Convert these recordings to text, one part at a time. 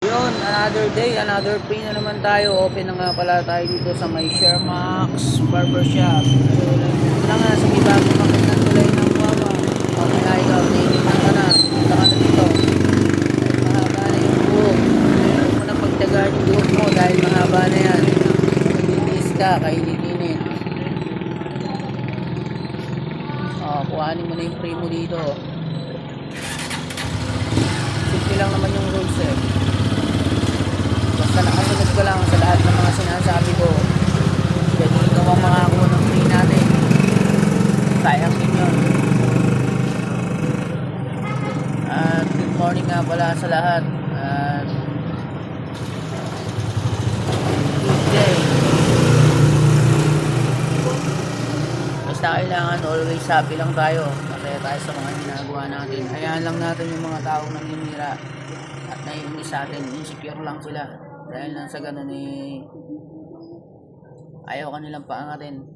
Yun, another day, another free na naman tayo. Open na nga pala tayo dito sa may Shermax Barbershop. So, ito na nga sa may bagong makit ng tulay ng Wawa. O kaya ikaw, naiinitan ka na. Punta ka na dito. Mahaba na yung buhok. Ayaw mo na pagtagaan yung buhok mo dahil mahaba na yan. Maglinis ka, kainit-init. O, kuhanin mo na yung free mo dito. Simple lang naman yung rules eh. Basta nakasunod ka lang sa lahat ng mga sinasabi ko. Pwede ikaw ang makakuha ng free natin. Sayang din yun. At good morning nga pala sa lahat. At good day. Basta kailangan always happy lang tayo. Masaya tayo sa mga ginagawa natin. Hayaan lang natin yung mga taong nanginira at naiinis sa atin. Insecure lang sila. Dahil lang sa ganun eh, ayaw ka nilang paangatin.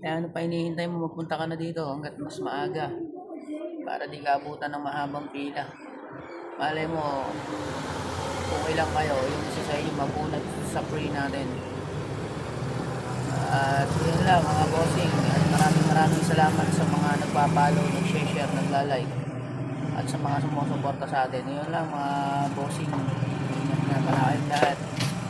Kaya ano pa hinihintay mo, magpunta ka na dito hanggat mas maaga para di ka abutan ng mahabang pila. Malay mo, kung ilang kayo, yung isa sa inyo mabunat sa free natin. At yun lang mga bossing, at maraming salamat sa mga nagpapalo, nag-share, nagla-like at sa mga sumusuporta sa atin. Yun lang mga bossing, ingat na pala kayong lahat.